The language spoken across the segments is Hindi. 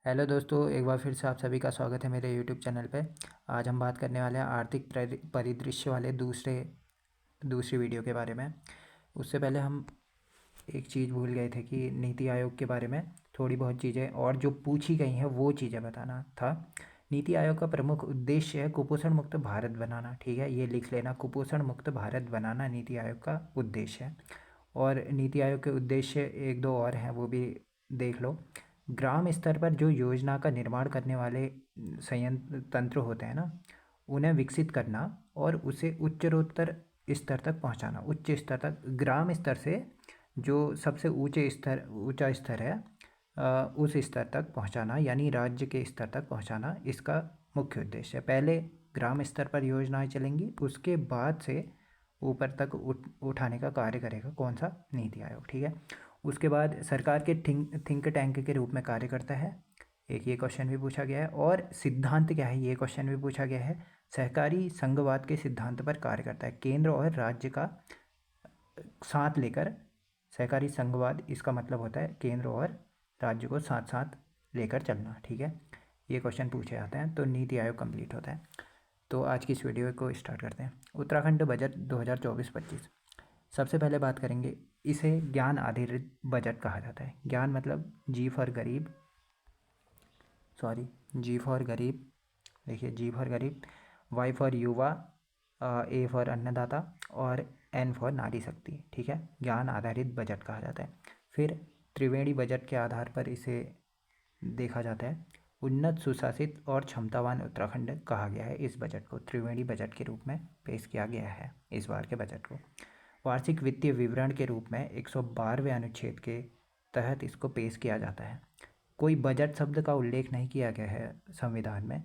हेलो दोस्तों, एक बार फिर से आप सभी का स्वागत है मेरे यूट्यूब चैनल पे। आज हम बात करने वाले हैं आर्थिक परिदृश्य वाले दूसरी वीडियो के बारे में। उससे पहले हम एक चीज़ भूल गए थे कि नीति आयोग के बारे में थोड़ी बहुत चीज़ें और जो पूछी गई हैं वो चीज़ें बताना था। नीति आयोग का प्रमुख उद्देश्य है कुपोषण मुक्त भारत बनाना। ठीक है, ये लिख लेना, कुपोषण मुक्त भारत बनाना नीति आयोग का उद्देश्य है। और नीति आयोग के उद्देश्य एक दो और हैं, वो भी देख लो। ग्राम स्तर पर जो योजना का निर्माण करने वाले संयंत्र तंत्र होते हैं ना, उन्हें विकसित करना और उसे उच्चरोत्तर स्तर तक पहुंचाना। उच्च स्तर तक, ग्राम स्तर से जो सबसे ऊंचा स्तर है, उस स्तर तक पहुंचाना, यानी राज्य के स्तर तक पहुंचाना इसका मुख्य उद्देश्य है। पहले ग्राम स्तर पर योजनाएं चलेंगी, उसके बाद से ऊपर तक उठाने का कार्य करेगा कौन सा? नीति आयोग। ठीक है, उसके बाद सरकार के थिंक टैंक के रूप में कार्य करता है। एक ये क्वेश्चन भी पूछा गया है। और सिद्धांत क्या है, ये क्वेश्चन भी पूछा गया है। सहकारी संघवाद के सिद्धांत पर कार्य करता है। केंद्र और राज्य का साथ लेकर सहकारी संघवाद, इसका मतलब होता है केंद्र और राज्य को साथ साथ लेकर चलना। ठीक है, ये क्वेश्चन पूछे जाते हैं तो नीति आयोग कंप्लीट होता है। तो आज की इस वीडियो को स्टार्ट करते हैं। उत्तराखंड बजट 2024-25। सबसे पहले बात करेंगे, इसे ज्ञान आधारित बजट कहा जाता है। ज्ञान मतलब जी फॉर गरीब, देखिए जी फॉर गरीब, वाई फॉर युवा, ए फॉर अन्नदाता और एन फॉर नारी शक्ति। ठीक है, ज्ञान आधारित बजट कहा जाता है। फिर त्रिवेणी बजट के आधार पर इसे देखा जाता है। उन्नत, सुशासित और क्षमतावान उत्तराखंड कहा गया है। इस बजट को त्रिवेणी बजट के रूप में पेश किया गया है इस बार के बजट को। वार्षिक वित्तीय विवरण के रूप में 112वें अनुच्छेद के तहत इसको पेश किया जाता है। कोई बजट शब्द का उल्लेख नहीं किया गया है संविधान में।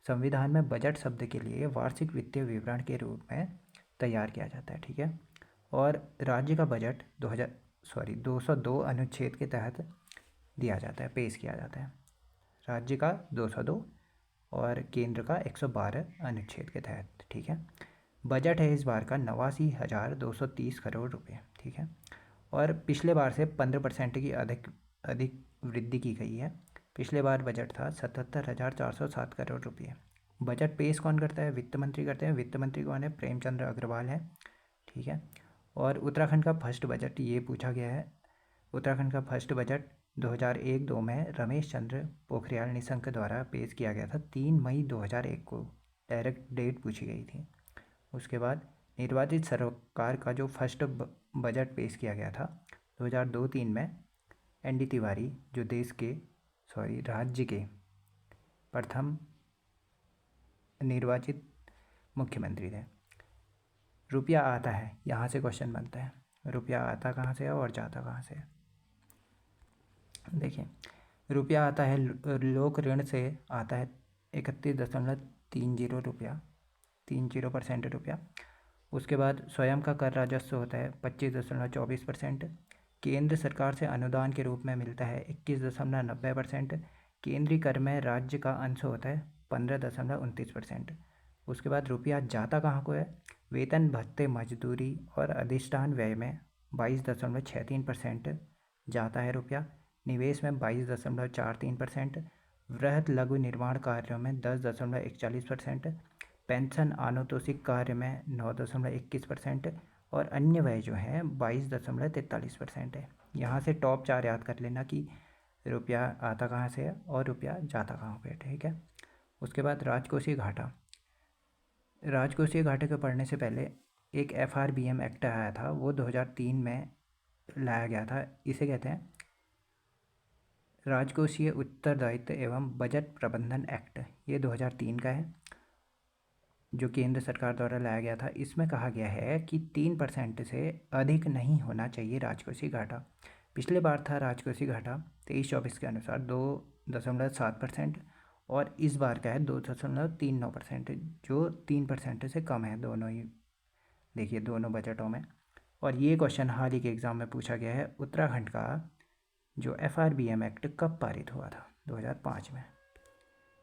संविधान में बजट शब्द के लिए वार्षिक वित्तीय विवरण के रूप में तैयार किया जाता है। ठीक है, और राज्य का बजट 202 अनुच्छेद के तहत दिया जाता है, पेश किया जाता है। राज्य का 202 और केंद्र का 112 अनुच्छेद के तहत। ठीक है, बजट है इस बार का 89,230 करोड़ रुपए। ठीक है, और पिछले बार से 15% की अधिक वृद्धि की गई है। पिछले बार बजट था 77,407 करोड़ रुपये। बजट पेश कौन करता है? वित्त मंत्री करते हैं। वित्त मंत्री कौन है? प्रेमचंद्र अग्रवाल है। ठीक है, और उत्तराखंड का फर्स्ट बजट ये पूछा गया है। उत्तराखंड का फर्स्ट बजट 2001-2 में रमेश चंद्र पोखरियाल निशंक द्वारा पेश किया गया था। 3 मई 2001 को डायरेक्ट डेट पूछी गई थी। उसके बाद निर्वाचित सरकार का जो फर्स्ट बजट पेश किया गया था 2002-3 में, एनडी तिवारी जो राज्य के प्रथम निर्वाचित मुख्यमंत्री थे। रुपया आता है, यहाँ से क्वेश्चन बनता है, रुपया आता कहाँ से है और जाता कहाँ से है? देखिए, रुपया आता है लोक ऋण से आता है 31.30 रुपया, 30% रुपया। उसके बाद स्वयं का कर राजस्व होता है 25.24%। केंद्र सरकार से अनुदान के रूप में मिलता है 21.90%। केंद्रीय कर में राज्य का अंश होता है 15.29%। उसके बाद रुपया जाता कहाँ को है? वेतन, भत्ते, मजदूरी और अधिष्ठान व्यय में 22.63% जाता है रुपया। निवेश में 22.43%। वृहत लघु निर्माण कार्यों में 10.41%। पेंशन आनुतोषिक कार्य में 9.21% और अन्य व्यय जो हैं 22.43% है। यहाँ से टॉप 4 याद कर लेना कि रुपया आता कहाँ से है और रुपया जाता कहाँ पे। ठीक है, उसके बाद राजकोषीय घाटा। राजकोषीय घाटे को पढ़ने से पहले एक FRBM एक्ट आया था, वो 2003 में लाया गया था। इसे कहते हैं राजकोषीय उत्तरदायित्व एवं बजट प्रबंधन एक्ट। ये 2003 का है, जो केंद्र सरकार द्वारा लाया गया था। इसमें कहा गया है कि 3% से अधिक नहीं होना चाहिए राजकोषीय घाटा। पिछले बार था राजकोषीय घाटा 23-24 के अनुसार 2.7%, और इस बार का है 2.39%, जो 3% से कम है दोनों ही, देखिए दोनों बजटों में। और ये क्वेश्चन हाल ही के एग्ज़ाम में पूछा गया है, उत्तराखंड का जो FRBM एक्ट कब पारित हुआ था? 2005 में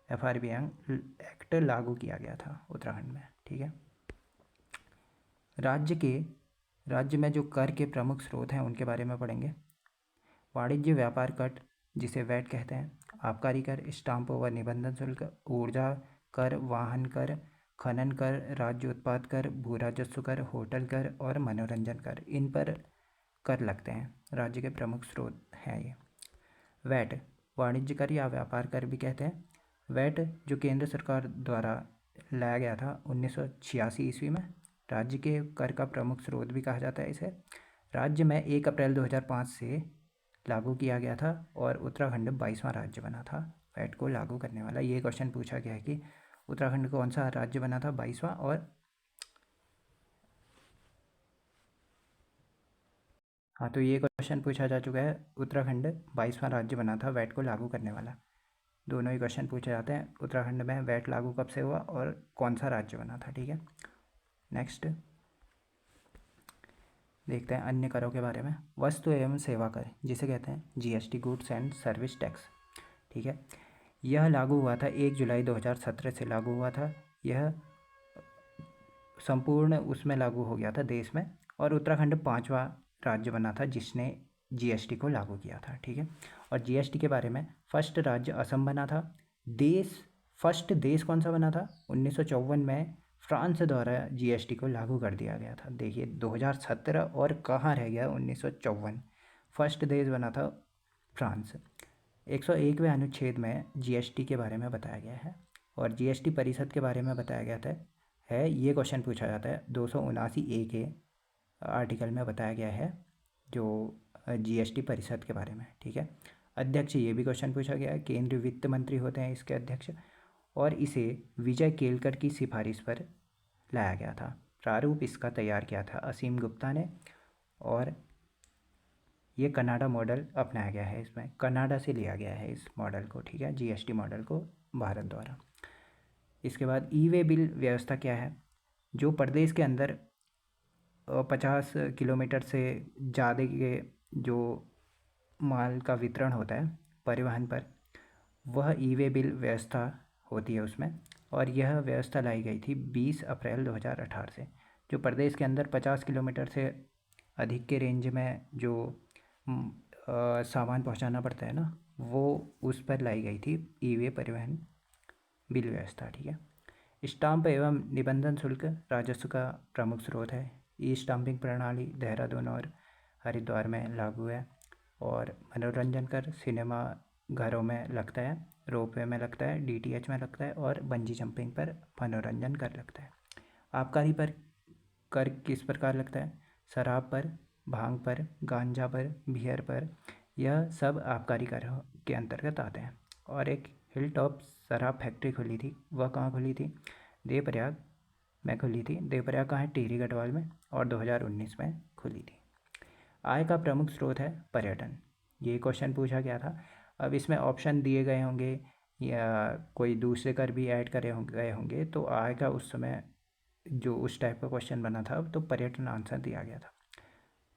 FRBM एक्ट लागू किया गया था उत्तराखंड में। ठीक है, राज्य में जो कर के प्रमुख स्रोत हैं उनके बारे में पढ़ेंगे। वाणिज्य व्यापार कर, जिसे वैट कहते हैं, आबकारी कर, स्टाम्प व निबंधन शुल्क, ऊर्जा कर, वाहन कर, खनन कर, राज्य उत्पाद कर, भू राजस्व कर, होटल कर और मनोरंजन कर, इन पर कर लगते हैं। राज्य के प्रमुख स्रोत हैं ये। वैट, वाणिज्य कर या व्यापार कर भी कहते हैं। वैट जो केंद्र सरकार द्वारा लाया गया था 1986 ईस्वी में, राज्य के कर का प्रमुख स्रोत भी कहा जाता है इसे। राज्य में 1 अप्रैल 2005 से लागू किया गया था और उत्तराखंड 22वां राज्य बना था वैट को लागू करने वाला। ये क्वेश्चन पूछा गया है कि उत्तराखंड कौन सा राज्य बना था 22वां, और हाँ, तो ये क्वेश्चन पूछा जा चुका है, उत्तराखंड 22वां राज्य बना था वैट को लागू करने वाला। दोनों ही क्वेश्चन पूछे जाते हैं, उत्तराखंड में वैट लागू कब से हुआ और कौन सा राज्य बना था। ठीक है, नेक्स्ट देखते हैं अन्य करों के बारे में। वस्तु एवं सेवा कर, जिसे कहते हैं GST, goods and service tax. ठीक है, यह लागू हुआ था 1 जुलाई 2017 से लागू हुआ था। यह संपूर्ण उसमें लागू हो गया था देश में, और उत्तराखंड 5वां राज्य बना था जिसने जीएसटी को लागू किया था। ठीक है, और जीएसटी के बारे में फर्स्ट राज्य असम बना था। फर्स्ट देश कौन सा बना था? 1954 में फ्रांस द्वारा जीएसटी को लागू कर दिया गया था। देखिए 2017 और कहाँ रह गया 1954। फर्स्ट देश बना था फ्रांस। 101वें अनुच्छेद में जीएसटी के बारे में बताया गया है, और जीएसटी परिषद के बारे में बताया गया था ये क्वेश्चन पूछा जाता है 279A के आर्टिकल में बताया गया है जो जीएसटी परिषद के बारे में। ठीक है, अध्यक्ष, ये भी क्वेश्चन पूछा गया है, केंद्रीय वित्त मंत्री होते हैं इसके अध्यक्ष, और इसे विजय केलकर की सिफारिश पर लाया गया था। प्रारूप इसका तैयार किया था असीम गुप्ता ने, और ये कनाडा मॉडल अपनाया गया है, इसमें कनाडा से लिया गया है इस मॉडल को। ठीक है, जीएसटी मॉडल को भारत द्वारा। इसके बाद ई वे बिल व्यवस्था क्या है? जो प्रदेश के अंदर 50 किलोमीटर से ज़्यादा के जो माल का वितरण होता है परिवहन पर, वह ई वे बिल व्यवस्था होती है उसमें, और यह व्यवस्था लाई गई थी 20 अप्रैल 2018 से। जो प्रदेश के अंदर 50 किलोमीटर से अधिक के रेंज में जो सामान पहुंचाना पड़ता है ना, वो उस पर लाई गई थी ई वे परिवहन बिल व्यवस्था। ठीक है, स्टाम्प एवं निबंधन शुल्क राजस्व का प्रमुख स्रोत है। ई स्टाम्पिंग प्रणाली देहरादून और हरिद्वार में लागू है। और मनोरंजन कर सिनेमा घरों में लगता है, रोपवे में लगता है, डीटीएच में लगता है, और बंजी जंपिंग पर मनोरंजन कर लगता है। आबकारी पर कर किस प्रकार लगता है? शराब पर, भांग पर, गांजा पर, बियर पर, यह सब आबकारी कर के अंतर्गत आते हैं। और एक हिल टॉप शराब फैक्ट्री खुली थी, वह कहाँ खुली थी? देवप्रयाग में खुली थी। देवप्रयाग कहाँ है? टिहरी गढ़वाल में, और 2019 में खुली थी। आय का प्रमुख स्रोत है पर्यटन। ये क्वेश्चन पूछा गया था। अब इसमें ऑप्शन दिए गए होंगे या कोई दूसरे कर भी ऐड गए होंगे, तो आय का उस समय जो उस टाइप का क्वेश्चन बना था तो पर्यटन आंसर दिया गया था।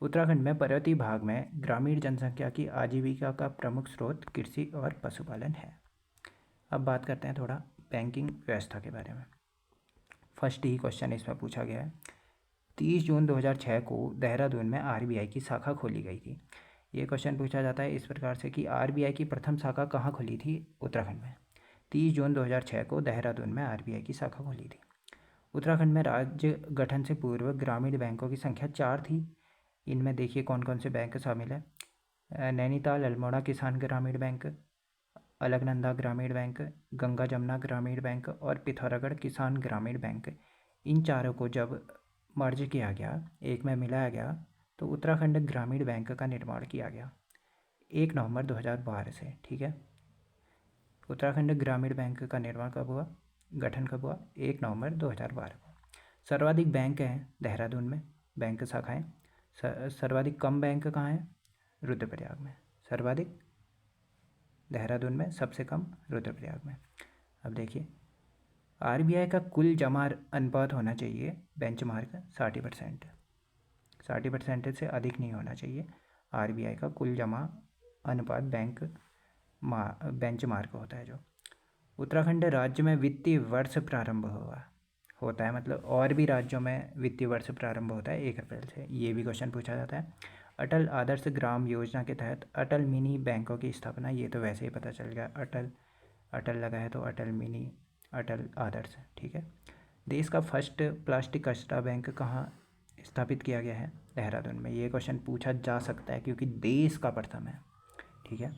उत्तराखंड में पर्वतीय भाग में ग्रामीण जनसंख्या की आजीविका का प्रमुख स्रोत कृषि और पशुपालन है। अब बात करते हैं थोड़ा बैंकिंग व्यवस्था के बारे में। फर्स्ट ही क्वेश्चन इसमें पूछा गया है, 30 जून 2006 को देहरादून में आरबीआई की शाखा खोली गई थी। ये क्वेश्चन पूछा जाता है इस प्रकार से कि आरबीआई की प्रथम शाखा कहाँ खुली थी? उत्तराखंड में। 30 जून 2006 को देहरादून में आरबीआई की शाखा खोली थी। उत्तराखंड में राज्य गठन से पूर्व ग्रामीण बैंकों की संख्या 4 थी। इनमें देखिए कौन कौन से बैंक शामिल है। नैनीताल अल्मोड़ा किसान ग्रामीण बैंक, अलकनंदा ग्रामीण बैंक, गंगा जमुना ग्रामीण बैंक, और पिथौरागढ़ किसान ग्रामीण बैंक। इन चारों को जब मर्ज किया गया, एक में मिलाया गया, तो उत्तराखंड ग्रामीण बैंक का निर्माण किया गया 1 नवंबर 2012 से। ठीक है, उत्तराखंड ग्रामीण बैंक का निर्माण कब हुआ, गठन कब हुआ? 1 नवंबर 2012 को। सर्वाधिक बैंक हैं देहरादून में, बैंक शाखाएं। सर्वाधिक कम बैंक कहाँ हैं? रुद्रप्रयाग में। सर्वाधिक देहरादून में, सबसे कम रुद्रप्रयाग में। अब देखिए आरबीआई का कुल जमा अनुपात होना चाहिए बेंचमार्क 60%। 60% से अधिक नहीं होना चाहिए आरबीआई का कुल जमा अनुपात बेंचमार्क होता है जो। उत्तराखंड राज्य में वित्तीय वर्ष प्रारंभ होता है, मतलब और भी राज्यों में वित्तीय वर्ष प्रारंभ होता है 1 अप्रैल से। ये भी क्वेश्चन पूछा जाता है। अटल आदर्श ग्राम योजना के तहत अटल मिनी बैंकों की स्थापना, ये तो वैसे ही पता चल गया, अटल अटल लगा है तो अटल मिनी, अटल आदर्श, ठीक है। देश का फर्स्ट प्लास्टिक कचरा बैंक कहाँ स्थापित किया गया है? देहरादून में। ये क्वेश्चन पूछा जा सकता है क्योंकि देश का प्रथम है, ठीक है।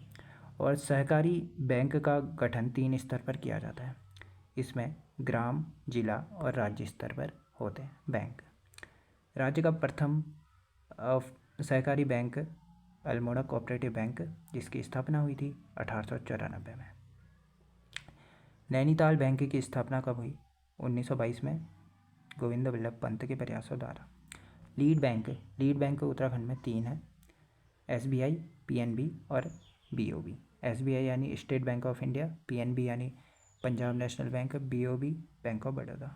और सहकारी बैंक का गठन 3 स्तर पर किया जाता है। इसमें ग्राम, जिला और राज्य स्तर पर होते हैं बैंक। राज्य का प्रथम सहकारी बैंक अल्मोड़ा कोऑपरेटिव बैंक, जिसकी स्थापना हुई थी 1894 में। नैनीताल बैंक की स्थापना कब हुई? 1922 में, गोविंद वल्लभ पंत के प्रयासों द्वारा। लीड बैंक उत्तराखंड में 3 है, SBI, PNB और BOB। SBI यानी state bank of India, PNB यानी Punjab national bank, BOB bank of Baroda.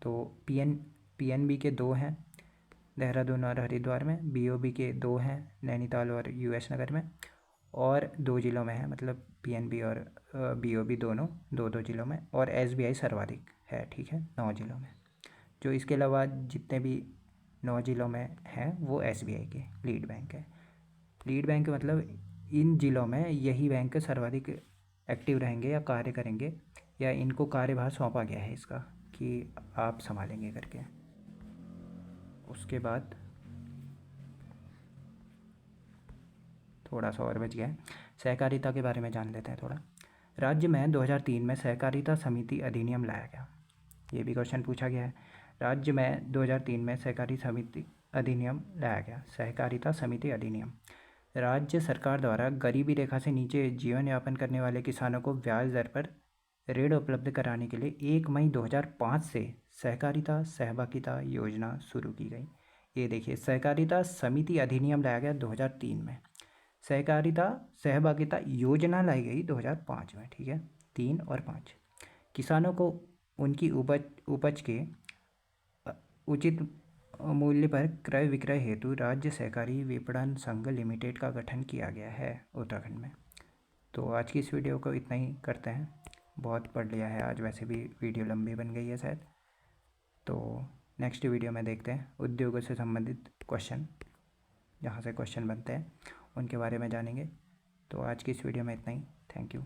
तो PNB के 2 हैं देहरादून और हरिद्वार में, BOB के 2 हैं नैनीताल और US नगर में, और 2 जिलों में है, मतलब PNB और BOB दोनों 2 जिलों में, और SBI सर्वाधिक है, ठीक है, 9 जिलों में। जो इसके अलावा जितने भी 9 जिलों में हैं वो SBI के लीड बैंक है। लीड बैंक मतलब इन जिलों में यही बैंक सर्वाधिक एक्टिव रहेंगे या कार्य करेंगे, या इनको कार्यभार सौंपा गया है इसका कि आप संभालेंगे करके। उसके बाद थोड़ा सा और बच गया है, सहकारिता के बारे में जान लेते हैं थोड़ा। राज्य में 2003 में सहकारिता समिति अधिनियम लाया गया, ये भी क्वेश्चन पूछा गया है। राज्य में 2003 में सहकारी समिति अधिनियम लाया गया। सहकारिता समिति अधिनियम राज्य सरकार द्वारा गरीबी रेखा से नीचे जीवन यापन करने वाले किसानों को ब्याज दर पर ऋण उपलब्ध कराने के लिए 1 मई 2005 से सहकारिता सहभागिता योजना शुरू की गई। ये देखिए, सहकारिता समिति अधिनियम लाया गया 2003 में, सहकारिता सहभागिता योजना लाई गई 2005 में, ठीक है, 3 और 5। किसानों को उनकी उपज के उचित मूल्य पर क्रय विक्रय हेतु राज्य सहकारी विपणन संघ लिमिटेड का गठन किया गया है उत्तराखंड में। तो आज की इस वीडियो को इतना ही करते हैं, बहुत पढ़ लिया है आज, वैसे भी वीडियो लंबी बन गई है शायद। तो नेक्स्ट वीडियो में देखते हैं उद्योगों से संबंधित क्वेश्चन, जहाँ से क्वेश्चन बनते हैं उनके बारे में जानेंगे। तो आज की इस वीडियो में इतना ही, थैंक यू।